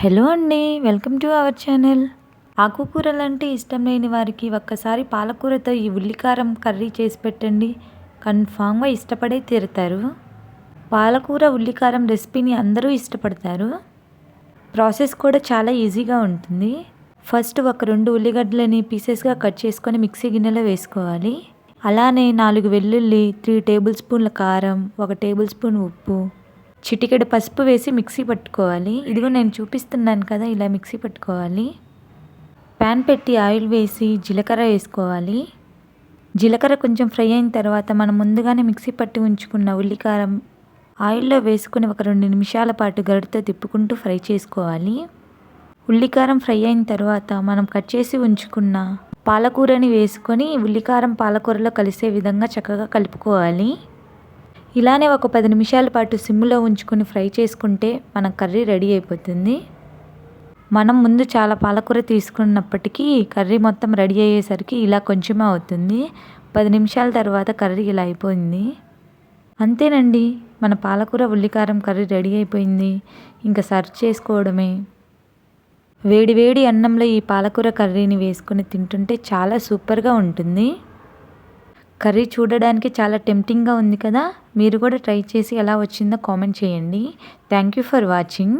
Hello అండి, welcome to our channel. ఆకుకూరలంటే ఇష్టం లేని వారికి ఒక్కసారి పాలకూరతో ఈ ఉల్లికారం కర్రీ చేసి పెట్టండి, కన్ఫామ్గా ఇష్టపడే తీరుతారు. పాలకూర ఉల్లికారం రెసిపీని అందరూ ఇష్టపడతారు. ప్రాసెస్ కూడా చాలా ఈజీగా ఉంటుంది. ఫస్ట్ ఒక 2 ఉల్లిగడ్డలని పీసెస్గా కట్ చేసుకొని మిక్సీ గిన్నెలో వేసుకోవాలి. అలానే 4 వెల్లుల్లి, 3 టేబుల్ స్పూన్ల కారం, 1 టేబుల్ స్పూన్ ఉప్పు, చిటికెడు పసుపు వేసి మిక్సీ పట్టుకోవాలి. ఇదిగో నేను చూపిస్తున్నాను కదా, ఇలా మిక్సీ పట్టుకోవాలి. ప్యాన్ పెట్టి ఆయిల్ వేసి జీలకర్ర వేసుకోవాలి. జీలకర్ర కొంచెం ఫ్రై అయిన తర్వాత మనం ముందుగానే మిక్సీ పట్టి ఉంచుకున్న ఉల్లికారం ఆయిల్లో వేసుకుని ఒక 2 నిమిషాల పాటు గరిటెతో తిప్పుకుంటూ ఫ్రై చేసుకోవాలి. ఉల్లికారం ఫ్రై అయిన తర్వాత మనం కట్ చేసి ఉంచుకున్న పాలకూరని వేసుకొని ఉల్లికారం పాలకూరలో కలిసే విధంగా చక్కగా కలుపుకోవాలి. ఇలానే ఒక 10 నిమిషాల పాటు సిమ్లో ఉంచుకొని ఫ్రై చేసుకుంటే మన కర్రీ రెడీ అయిపోతుంది. మనం ముందు చాలా పాలకూర తీసుకున్నప్పటికీ కర్రీ మొత్తం రెడీ అయ్యేసరికి ఇలా కొంచెమే అవుతుంది. 10 నిమిషాల తర్వాత కర్రీ ఇలా అయిపోయింది. అంతేనండి, మన పాలకూర ఉల్లికారం కర్రీ రెడీ అయిపోయింది. ఇంకా సర్వ్ చేసుకోవడమే. వేడి వేడి అన్నంలో ఈ పాలకూర కర్రీని వేసుకొని తింటుంటే చాలా సూపర్గా ఉంటుంది. కర్రీ చూడడానికి చాలా టెంప్టింగ్గా ఉంది కదా. మీరు కూడా ట్రై చేసి ఎలా వచ్చిందో కామెంట్ చేయండి. Thank you for watching.